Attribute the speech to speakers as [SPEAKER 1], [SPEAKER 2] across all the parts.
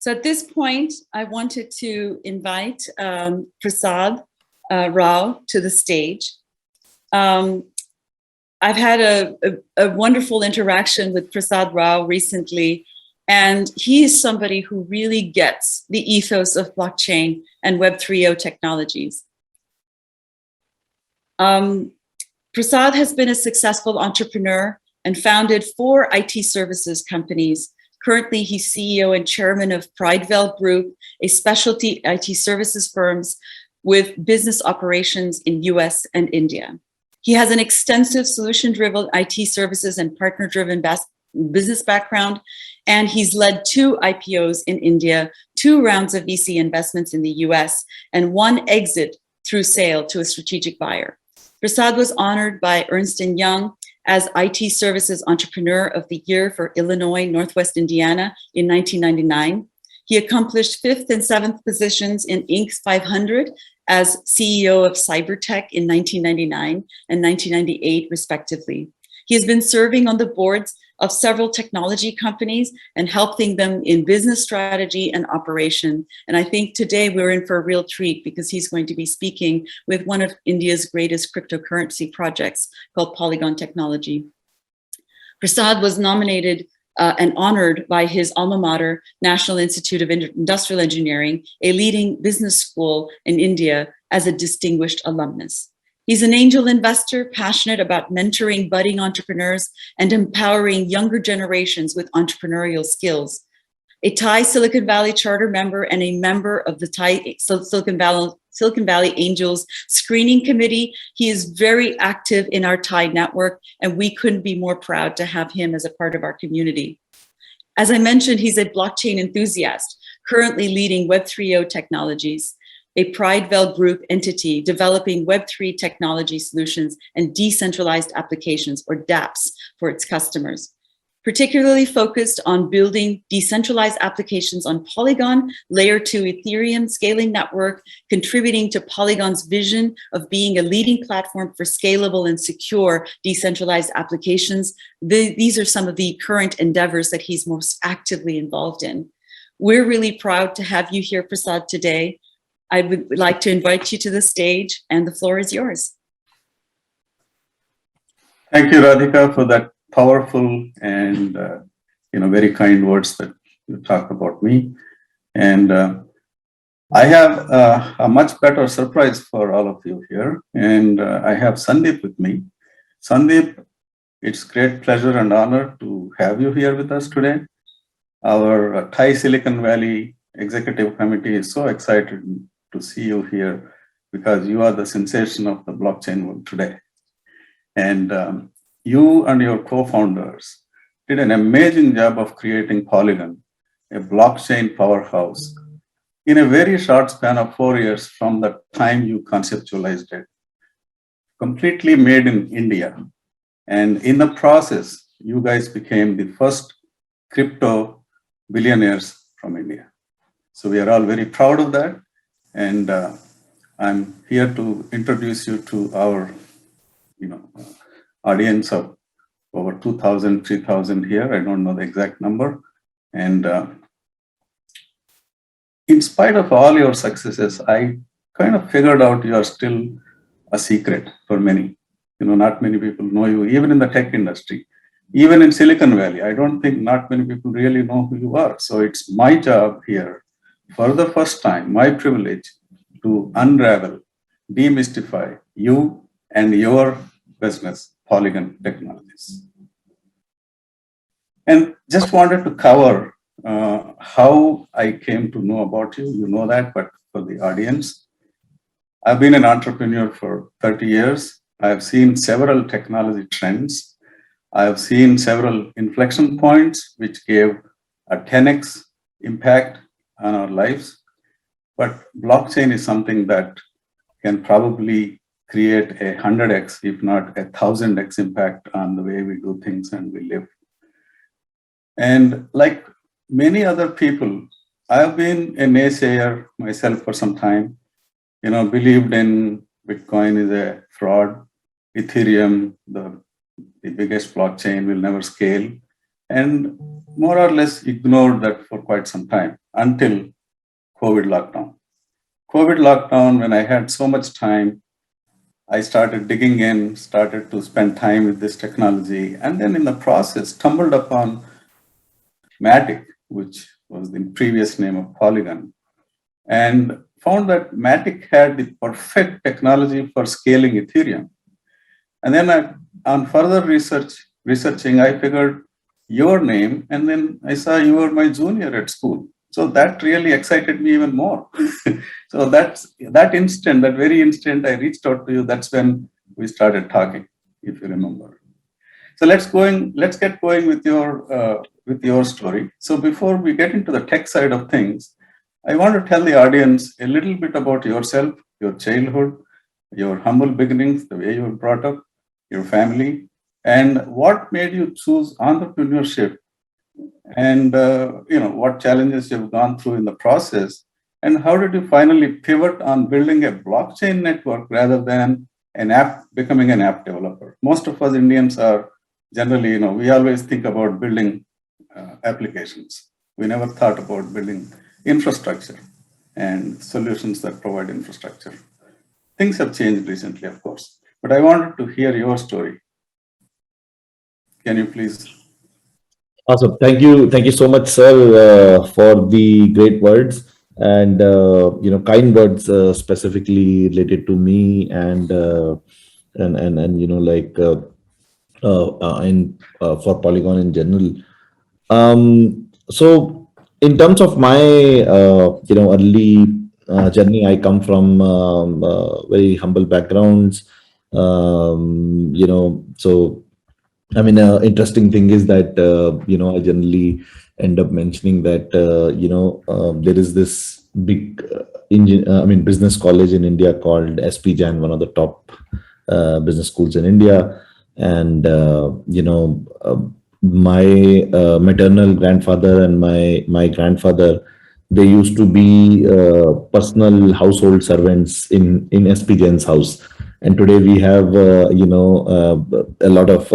[SPEAKER 1] So at this point, I wanted to invite Prasad Rao to the stage. I've had a wonderful interaction with Prasad Rao recently, and he is somebody who really gets the ethos of blockchain and Web 3.0 technologies. Prasad has been a successful entrepreneur and founded 4 IT services companies. Currently, he's CEO and chairman of Pridevale Group, a specialty IT services firms with business operations in US and India. He has an extensive solution-driven IT services and partner-driven business background, and he's led 2 IPOs in India, 2 rounds of VC investments in the US, and 1 exit through sale to a strategic buyer. Prasad was honored by Ernst & Young as IT Services Entrepreneur of the Year for Illinois, Northwest Indiana in 1999. He accomplished 5th and 7th positions in Inc. 500 as CEO of Cybertech in 1999 and 1998, respectively. He has been serving on the boards of several technology companies and helping them in business strategy and operation. And I think today we're in for a real treat because he's going to be speaking with one of India's greatest cryptocurrency projects called Polygon Technology. Prasad was nominated and honored by his alma mater, National Institute of Industrial Engineering, a leading business school in India, as a distinguished alumnus. He's an angel investor, passionate about mentoring budding entrepreneurs and empowering younger generations with entrepreneurial skills. A Thai Silicon Valley charter member and a member of the Thai Silicon Valley Angels Screening Committee, he is very active in our Thai network, and we couldn't be more proud to have him as a part of our community. As I mentioned, he's a blockchain enthusiast, currently leading Web 3.0 technologies, a Pridevale Group entity developing Web3 technology solutions and decentralized applications, or dApps, for its customers. Particularly focused on building decentralized applications on Polygon, Layer 2 Ethereum scaling network, contributing to Polygon's vision of being a leading platform for scalable and secure decentralized applications. These are some of the current endeavors that he's most actively involved in. We're really proud to have you here, Prasad, today. I would like to invite you to the stage, and the floor is yours.
[SPEAKER 2] Thank you, Radhika, for that powerful and very kind words that you talked about me. And I have a much better surprise for all of you here. And I have Sandeep with me. Sandeep, it's great pleasure and honor to have you here with us today. Our Thai Silicon Valley Executive Committee is so excited to see you here because you are the sensation of the blockchain world today. And you and your co-founders did an amazing job of creating Polygon, a blockchain powerhouse, in a very short span of 4 years from the time you conceptualized it. Completely made in India. And in the process, you guys became the first crypto billionaires from India. So we are all very proud of that. And I'm here to introduce you to our audience of over 2,000, 3,000 here. I don't know the exact number. And in spite of all your successes, I kind of figured out you are still a secret for many. Not many people know you, even in the tech industry, even in Silicon Valley. I don't think not many people really know who you are. So it's my job here, for the first time, my privilege, to unravel, demystify you and your business, Polygon Technologies. And just wanted to cover how I came to know about you. You know that, but for the audience, I've been an entrepreneur for 30 years. I've seen several technology trends. I've seen several inflection points which gave a 10x impact on our lives. But blockchain is something that can probably create a 100x, if not a 1000x impact on the way we do things and we live. And like many other people, I've been a naysayer myself for some time. Believed in Bitcoin is a fraud. Ethereum, the biggest blockchain, will never scale. And more or less ignored that for quite some time until COVID lockdown. COVID lockdown, when I had so much time, I started digging in, started to spend time with this technology, and then in the process stumbled upon Matic, which was the previous name of Polygon, and found that Matic had the perfect technology for scaling Ethereum. And then on further researching, I figured your name, and then I saw you were my junior at school. So that really excited me even more. So that instant, that very instant I reached out to you, that's when we started talking, if you remember. So let's get going with your story. So before we get into the tech side of things, I want to tell the audience a little bit about yourself, your childhood, your humble beginnings, the way you were brought up, your family, and what made you choose entrepreneurship, and what challenges you've gone through in the process, and how did you finally pivot on building a blockchain network rather than becoming an app developer. Most of us Indians are generally, we always think about building applications. We never thought about building infrastructure and solutions that provide infrastructure. Things have changed recently, of course, but I wanted to hear your story. Can you please?
[SPEAKER 3] Awesome. Thank you so much, sir, for the great words and kind words, specifically related to me and for Polygon in general. So in terms of my early journey, I come from very humble backgrounds. So I mean, interesting thing is that I generally end up mentioning that there is this big business college in India called SP Jain, one of the top business schools in India, and my maternal grandfather and my grandfather, they used to be personal household servants in SP Jain's house. And today we have, a lot of,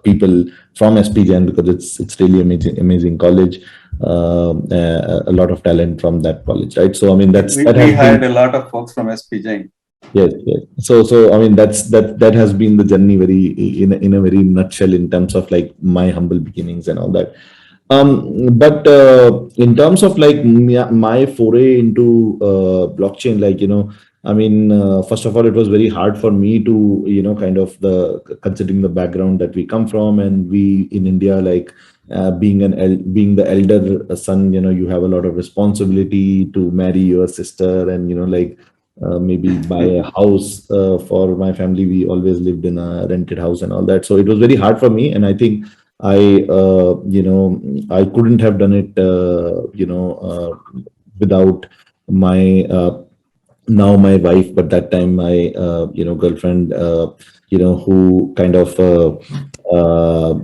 [SPEAKER 3] people from SP Jain, because it's really amazing college. A lot of talent from that college, right? So I mean,
[SPEAKER 2] we hired a lot of folks from SP Jain.
[SPEAKER 3] Yes. So I mean, that has been the journey very in a very nutshell in terms of like my humble beginnings and all that. But in terms of like my foray into blockchain, I mean, first of all, it was very hard for me to, kind of considering the background that we come from, and we in India, like being the elder son, you have a lot of responsibility to marry your sister, and maybe buy a house for my family. We always lived in a rented house and all that, so it was very hard for me, and I think I couldn't have done it, without my now my wife, but that time my girlfriend, who kind of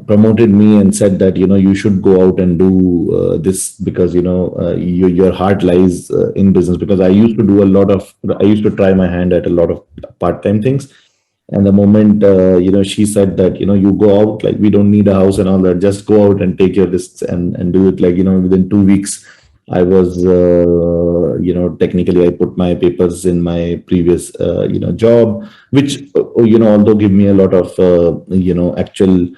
[SPEAKER 3] promoted me and said that you should go out and do this, because your heart lies in business. Because I used to try my hand at a lot of part-time things, and the moment she said that you go out, like we don't need a house and all that, just go out and take your risks and do it, like within 2 weeks I was, technically I put my papers in my previous, job, which, although give me a lot of, actual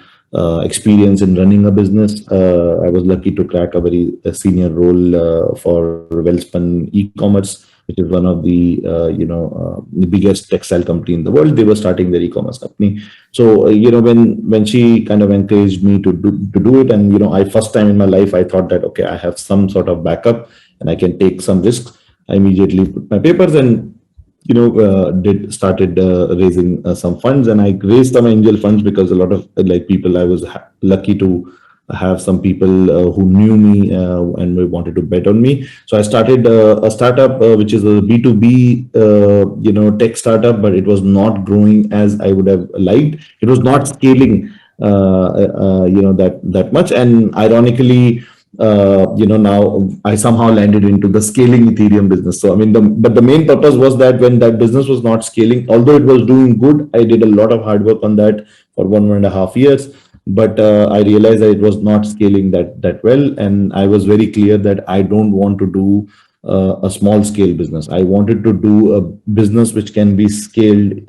[SPEAKER 3] experience in running a business. I was lucky to crack a very senior role for Wellspun e-commerce, which is one of the, the biggest textile company in the world. They were starting their e-commerce company. So, when she kind of encouraged me to do it, and, I first time in my life, I thought that, okay, I have some sort of backup and I can take some risks. I immediately put my papers and, started raising some funds, and I raised some angel funds because a lot of people, I was lucky to have some people who knew me and wanted to bet on me. So I started a startup, which is a B2B, tech startup, but it was not growing as I would have liked. It was not scaling, that much. And ironically, now I somehow landed into the scaling Ethereum business. So I mean, but the main purpose was that when that business was not scaling, although it was doing good, I did a lot of hard work on that for 1.5 years. but I realized that it was not scaling that well, and I was very clear that I don't want to do a small scale business. I wanted to do a business which can be scaled,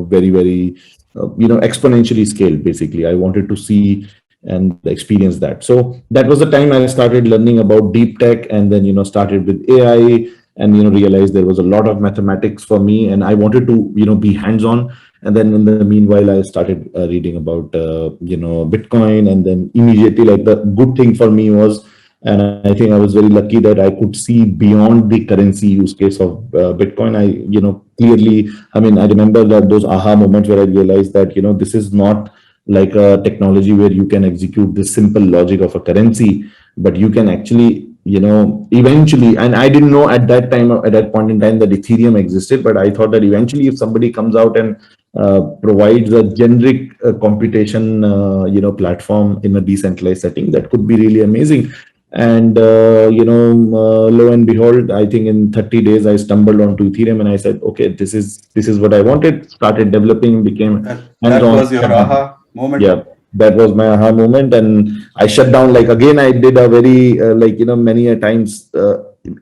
[SPEAKER 3] very exponentially scaled. Basically, I wanted to see and experience that. So that was the time I started learning about deep tech, and then started with AI, and realized there was a lot of mathematics for me, and I wanted to be hands on. And then in the meanwhile, I started reading about Bitcoin, and then immediately, like, the good thing for me was, and I think I was very lucky that I could see beyond the currency use case of Bitcoin. I clearly, I mean, I remember that those aha moments where I realized that this is not like a technology where you can execute this simple logic of a currency, but you can actually eventually, and I didn't know at that time, at that point in time, that Ethereum existed, but I thought that eventually if somebody comes out and provides a generic computation platform in a decentralized setting, that could be really amazing. And lo and behold, I think in 30 days I stumbled onto Ethereum, and I said, okay, this is what I wanted. Started developing, became
[SPEAKER 2] That was your aha moment.
[SPEAKER 3] Yeah, that was my aha moment, and I shut down. Like, again, I did a very many a times,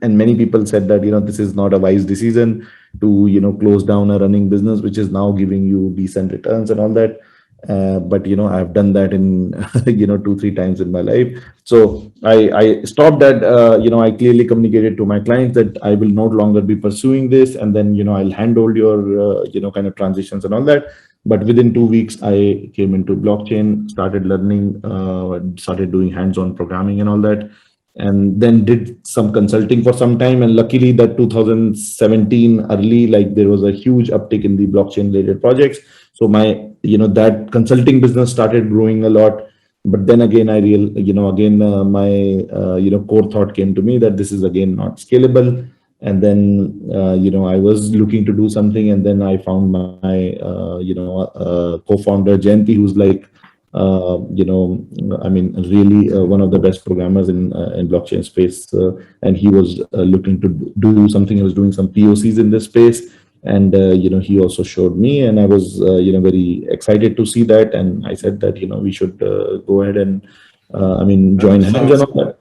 [SPEAKER 3] and many people said that this is not a wise decision to close down a running business which is now giving you decent returns and all that. But I've done that in 2-3 times in my life. So I stopped that. I clearly communicated to my clients that I will no longer be pursuing this, and then I'll handhold your kind of transitions and all that. But within 2 weeks, I came into blockchain, started learning, started doing hands-on programming and all that, and then did some consulting for some time. And luckily, that 2017 early, like, there was a huge uptick in the blockchain-related projects. So my that consulting business started growing a lot. But then again, my core thought came to me that this is again not scalable. And then I was looking to do something, and then I found my co-founder Jayanti, who's like really one of the best programmers in blockchain space, and he was looking to do something. He was doing some POCs in this space, and he also showed me, and I was very excited to see that. And I said that we should go ahead and join hands and all that.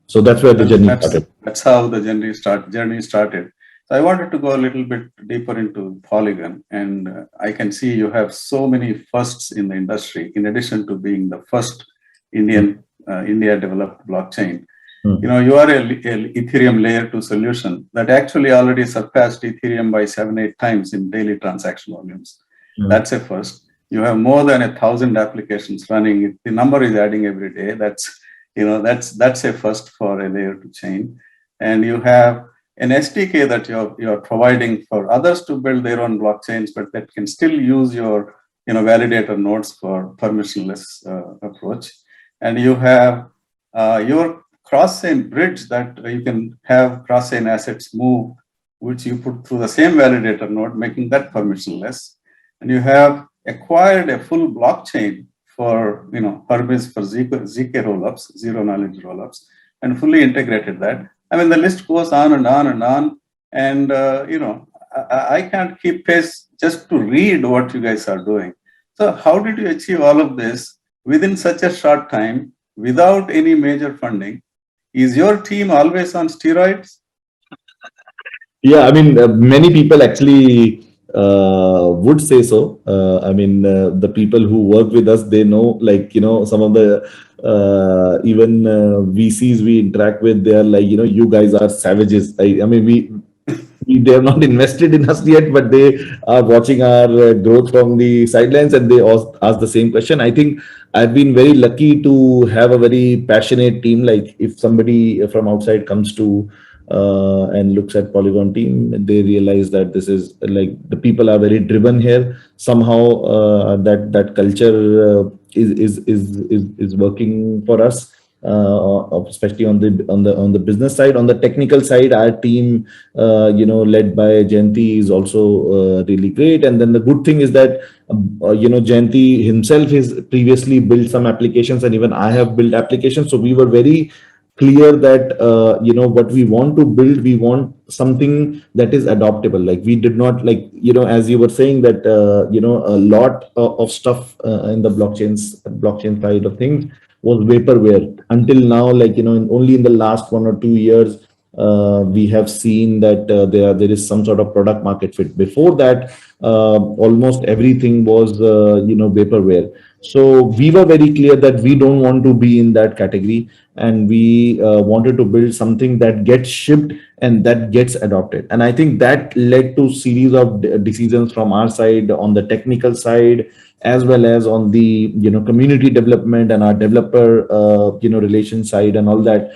[SPEAKER 3] So that's where the journey started.
[SPEAKER 2] That's how the journey started. So I wanted to go a little bit deeper into Polygon, and I can see you have so many firsts in the industry. In addition to being the first India developed blockchain, you are a Ethereum layer 2 solution that actually already surpassed Ethereum by 7-8 times in daily transaction volumes. That's a first. You have more than 1,000 applications running. The number is adding every day. That's a first for a layer 2 chain. And you have an SDK that you're providing for others to build their own blockchains, but that can still use your validator nodes for permissionless approach. And you have your cross-chain bridge that you can have cross-chain assets move, which you put through the same validator node, making that permissionless. And you have acquired a full blockchain for Permis for ZK rollups, zero knowledge rollups, and fully integrated that. I mean, the list goes on and on and on. And I can't keep pace just to read what you guys are doing. So how did you achieve all of this within such a short time without any major funding? Is your team always on steroids?
[SPEAKER 3] Yeah, I mean, many people actually would say so. The people who work with us, they know, like, some of the even VCs we interact with, they are like, you guys are savages. They have not invested in us yet, but they are watching our growth from the sidelines, and they ask the same question. I think I've been very lucky to have a very passionate team. Like, if somebody from outside comes to and looks at Polygon team, they realize that this is like, the people are very driven here. Somehow that culture is working for us. Especially on the business side. On the technical side, our team, led by Jayanti, is also really great. And then the good thing is that Jayanti himself has previously built some applications, and even I have built applications. So we were very clear that what we want to build, we want something that is adoptable. Like we did not, like, as you were saying that a lot of stuff in the blockchain side of things was vaporware until now. Like, only in the last 1 or 2 years we have seen that there is some sort of product market fit. Before that, almost everything was vaporware. So we were very clear that we don't want to be in that category, and we wanted to build something that gets shipped and that gets adopted. And I think that led to series of decisions from our side, on the technical side, as well as on the community development and our developer relation side and all that,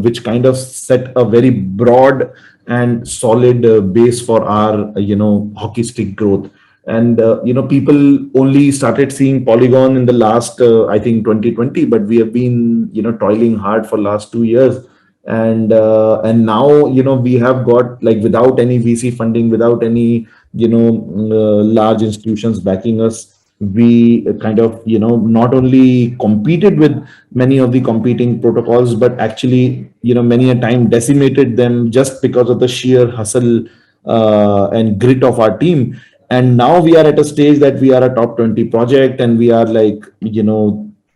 [SPEAKER 3] which kind of set a very broad and solid base for our hockey stick growth. And people only started seeing Polygon in the last I think 2020, but we have been toiling hard for last 2 years. And now we have got, like, without any VC funding, without any large institutions backing us, we kind of not only competed with many of the competing protocols, but actually many a time decimated them just because of the sheer hustle and grit of our team. And now we are at a stage that we are a top 20 project, and we are like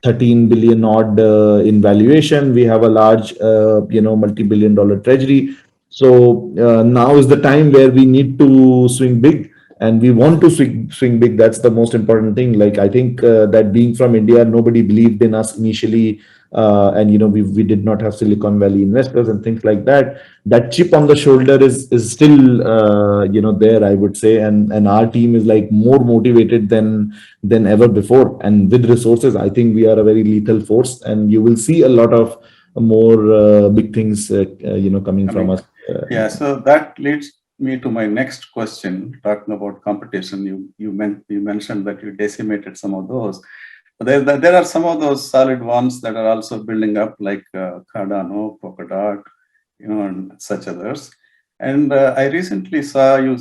[SPEAKER 3] 13 billion odd in valuation. We have a large multi-billion dollar treasury. So now is the time where we need to swing big, and we want to swing big. That's the most important thing. Like, I think that being from India, nobody believed in us initially, and we did not have Silicon Valley investors and things like that. That chip on the shoulder is still there, I would say, and our team is like more motivated than ever before. And with resources, I think we are a very lethal force, and you will see a lot of more big things coming from us.
[SPEAKER 2] Yeah, so that leads me to my next question, talking about competition. You mentioned that you decimated some of those. But there are some of those solid ones that are also building up, like Cardano, Polkadot, and such others. And I recently saw you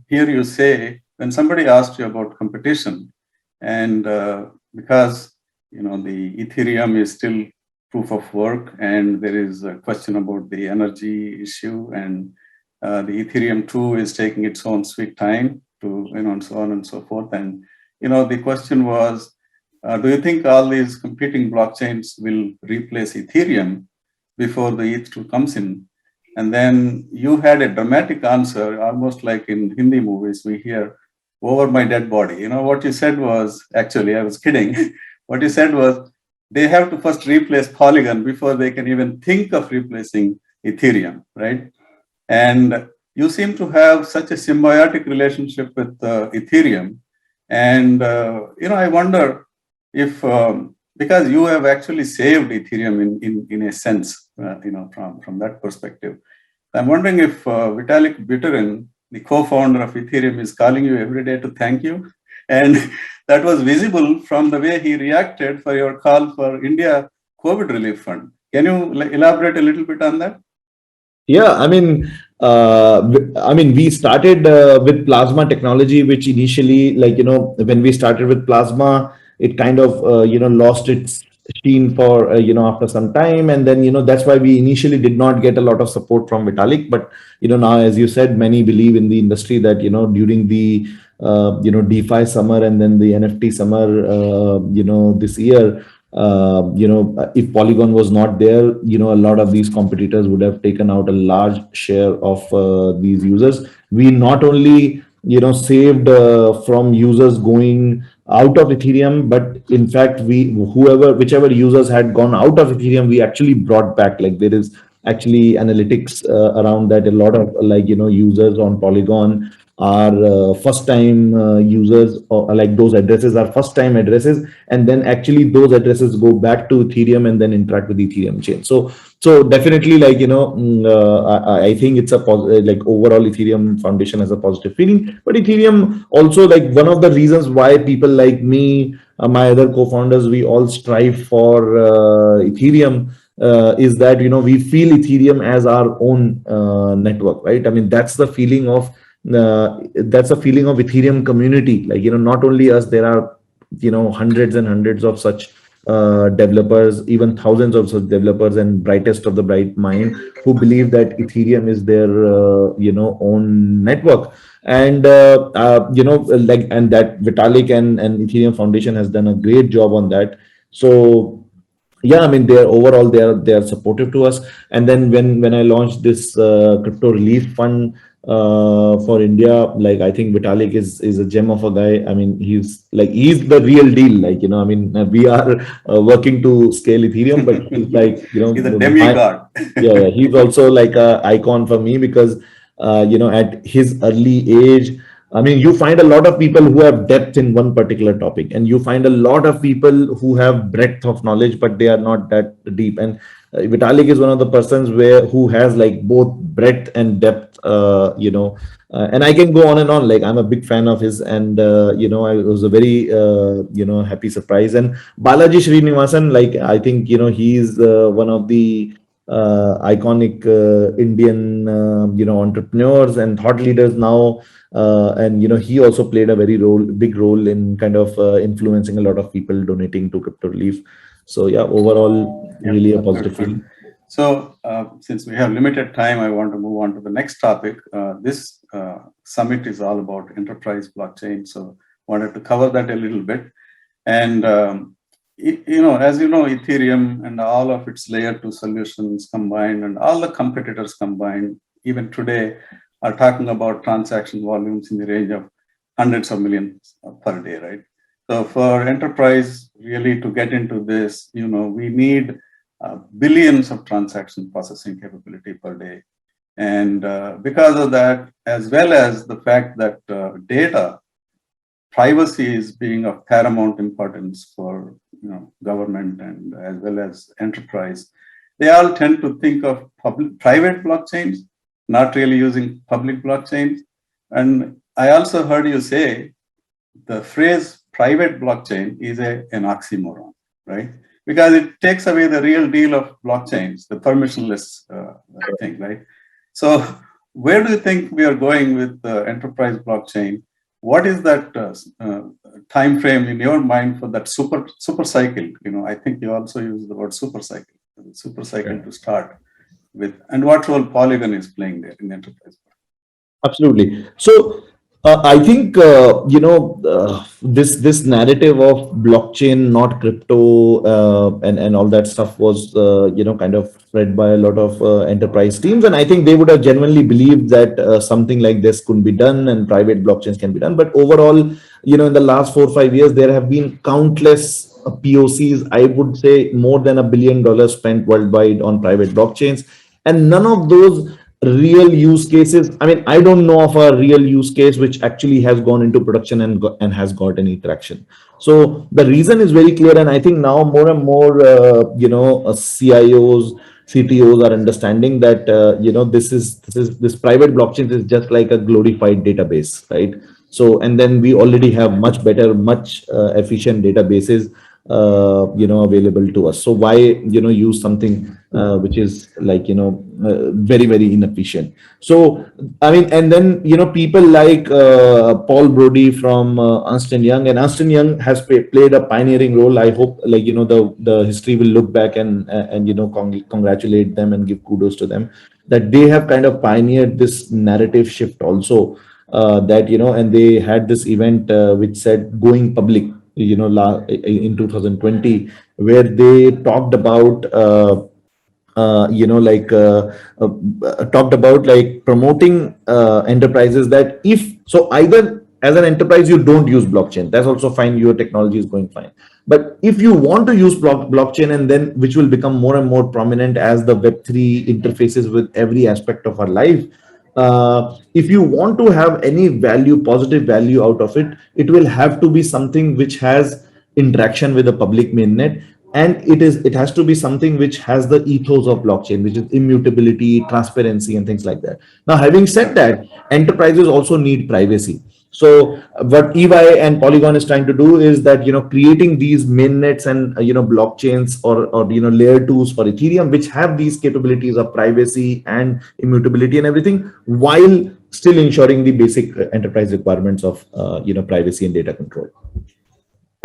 [SPEAKER 2] hear you say, when somebody asked you about competition, and because the Ethereum is still proof of work, and there is a question about the energy issue, and the Ethereum 2 is taking its own sweet time to, and so on and so forth. And the question was, do you think all these competing blockchains will replace Ethereum before the ETH2 comes in? And then you had a dramatic answer, almost like in Hindi movies we hear, over my dead body. What you said was, actually, I was kidding. What you said was, they have to first replace Polygon before they can even think of replacing Ethereum, right? And you seem to have such a symbiotic relationship with Ethereum. And, I wonder if, because you have actually saved Ethereum in a sense, from that perspective. I'm wondering if Vitalik Buterin, the co-founder of Ethereum, is calling you every day to thank you. And that was visible from the way he reacted for your call for India COVID Relief Fund. Can you elaborate a little bit on that?
[SPEAKER 3] Yeah, I mean, we started with plasma technology, which initially, when we started with plasma, it kind of, lost its sheen for, after some time. And then, that's why we initially did not get a lot of support from Vitalik. But, now, as you said, many believe in the industry that, during the, DeFi summer and then the NFT summer, this year, if Polygon was not there, a lot of these competitors would have taken out a large share of these users. We not only, saved from users going out of Ethereum, but in fact, whichever users had gone out of Ethereum, we actually brought back. Like, there is actually analytics around that. A lot of users on Polygon are first time users, or like those addresses are first time addresses, and then actually those addresses go back to Ethereum and then interact with Ethereum chain. So definitely, I think it's a positive, overall Ethereum Foundation has a positive feeling. But Ethereum also, one of the reasons why people like me, my other co-founders, we all strive for Ethereum is that we feel Ethereum as our own network, right? I mean, that's the feeling of Ethereum community. Not only us, there are hundreds and hundreds of such developers, even thousands of such developers and brightest of the bright mind who believe that Ethereum is their own network. And like, and that Vitalik and Ethereum Foundation has done a great job on that. So yeah, I mean, they're overall they are supportive to us. And then when I launched this crypto relief fund for India, like, I think Vitalik is a gem of a guy. I mean, he's the real deal. Like, I mean, we are working to scale Ethereum, but he's like,
[SPEAKER 2] He's a demigod.
[SPEAKER 3] yeah, he's also like a icon for me because at his early age, I mean, you find a lot of people who have depth in one particular topic, and you find a lot of people who have breadth of knowledge, but they are not that deep. And Vitalik is one of the persons who has like both breadth and depth. And I can go on and on. Like, I'm a big fan of his, and I was a very happy surprise. And Balaji Srinivasan, like, I think he's one of the iconic Indian entrepreneurs and thought leaders now. And he also played a big role in kind of influencing a lot of people donating to Crypto Relief. So yeah, overall, really a positive feeling.
[SPEAKER 2] So since we have limited time, I want to move on to the next topic. This summit is all about enterprise blockchain. So wanted to cover that a little bit. And as you know, Ethereum and all of its layer 2 solutions combined and all the competitors combined, even today, are talking about transaction volumes in the range of hundreds of millions per day, right? So for enterprise really to get into this, we need billions of transaction processing capability per day. And because of that, as well as the fact that data privacy is being of paramount importance for government and as well as enterprise, they all tend to think of private blockchains, not really using public blockchains. And I also heard you say the phrase private blockchain is an oxymoron, right? Because it takes away the real deal of blockchains, the permissionless thing, right? So where do you think we are going with the enterprise blockchain? What is that time frame in your mind for that super cycle? I think you also use the word super cycle to start with, and what role Polygon is playing there in enterprise?
[SPEAKER 3] Absolutely. So I think this narrative of blockchain, not crypto, and all that stuff was kind of spread by a lot of enterprise teams, and I think they would have genuinely believed that something like this could be done and private blockchains can be done. But overall, in the last 4 or 5 years, there have been countless POCs. I would say more than $1 billion spent worldwide on private blockchains, and none of those real use cases. I mean, I don't know of a real use case which actually has gone into production and has got any traction. So the reason is very clear, and I think now more and more CIOs, CTOs are understanding that this private blockchain is just like a glorified database, right? So, and then we already have much better, much efficient databases available to us. So why use something which is like very, very inefficient? So I mean, and then people like Paul Brody from Ernst & Young, and Ernst & Young has played a pioneering role. I hope the history will look back and congratulate them and give kudos to them that they have kind of pioneered this narrative shift also, that and they had this event which said going public in 2020, where they talked about talked about like promoting enterprises that either as an enterprise you don't use blockchain, that's also fine, your technology is going fine. But if you want to use blockchain, and then which will become more and more prominent as the Web3 interfaces with every aspect of our life, if you want to have any positive value out of it, it will have to be something which has interaction with the public mainnet, and it has to be something which has the ethos of blockchain, which is immutability, transparency, and things like that. Now, having said that, enterprises also need privacy. So what EY and Polygon is trying to do is that creating these mainnets and blockchains or layer 2s for Ethereum, which have these capabilities of privacy and immutability and everything, while still ensuring the basic enterprise requirements of privacy and data control.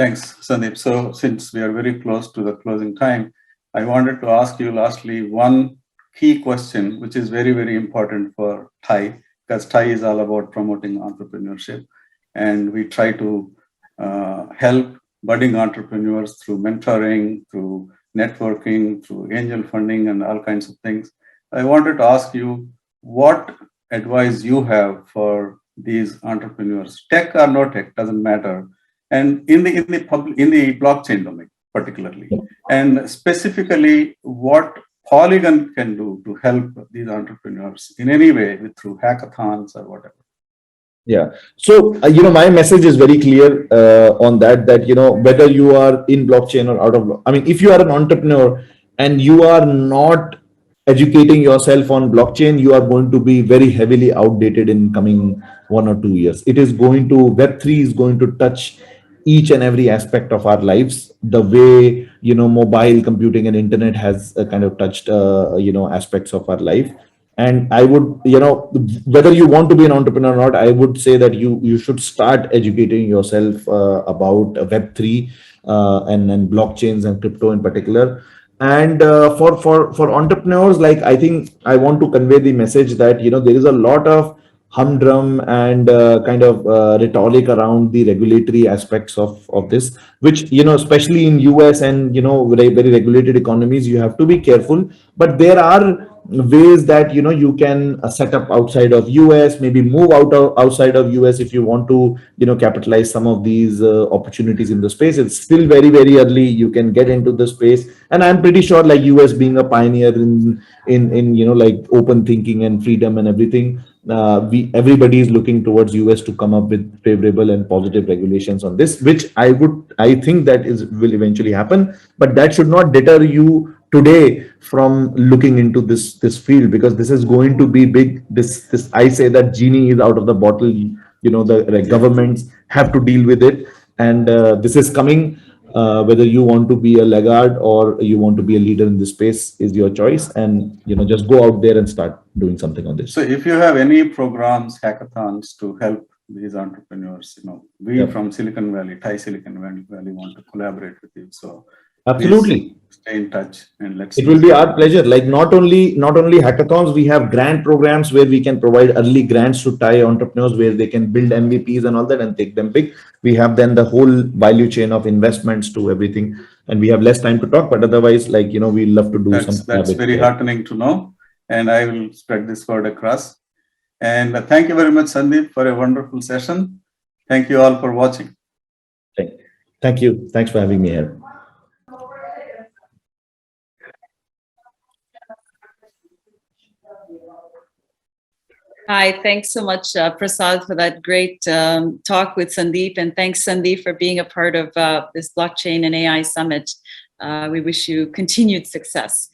[SPEAKER 2] Thanks, Sandeep. So since we are very close to the closing time, I wanted to ask you lastly one key question, which is very, very important for TIE, because TIE is all about promoting entrepreneurship. And we try to help budding entrepreneurs through mentoring, through networking, through angel funding, and all kinds of things. I wanted to ask you what advice you have for these entrepreneurs, tech or no tech, doesn't matter, and in the blockchain domain particularly, and specifically what Polygon can do to help these entrepreneurs in any way through hackathons or whatever.
[SPEAKER 3] Yeah. So, my message is very clear on that, whether you are in blockchain or out of, if you are an entrepreneur and you are not educating yourself on blockchain, you are going to be very heavily outdated in coming 1 or 2 years. Web3 is going to touch each and every aspect of our lives, the way, mobile computing and internet has kind of touched, aspects of our life. And I would, whether you want to be an entrepreneur or not, I would say that you should start educating yourself about Web3 and blockchains and crypto in particular. And for entrepreneurs, like, I think I want to convey the message that there is a lot of humdrum and rhetoric around the regulatory aspects of this, which especially in US and very, very regulated economies, you have to be careful. But there are ways that you can set up outside of US, maybe move outside of US if you want to capitalize some of these opportunities in the space. It's still very, very early. You can get into the space, and I'm pretty sure, like, US being a pioneer in like open thinking and freedom and everything, everybody is looking towards US to come up with favorable and positive regulations on this, which I think that will eventually happen. But that should not deter you today from looking into this field, because this is going to be big. This I say that genie is out of the bottle. The governments have to deal with it, and this is coming. Whether you want to be a laggard or you want to be a leader in this space is your choice, and just go out there and start doing something on this.
[SPEAKER 2] So if you have any programs, hackathons to help these entrepreneurs, we from Silicon Valley, TIE Silicon Valley want to collaborate with you. So
[SPEAKER 3] absolutely,
[SPEAKER 2] stay in touch and let's.
[SPEAKER 3] It will be our pleasure. Like, not only hackathons, we have grant programs where we can provide early grants to TIE entrepreneurs, where they can build MVPs and all that and take them big. We have then the whole value chain of investments to everything, and we have less time to talk. But otherwise, like, we love to do something.
[SPEAKER 2] That's very heartening to know, and I will spread this word across. And thank you very much, Sandeep, for a wonderful session. Thank you all for watching.
[SPEAKER 3] Thank you. Thanks for having me here.
[SPEAKER 1] Hi, thanks so much, Prasad, for that great talk with Sandeep. And thanks, Sandeep, for being a part of this Blockchain and AI Summit. We wish you continued success.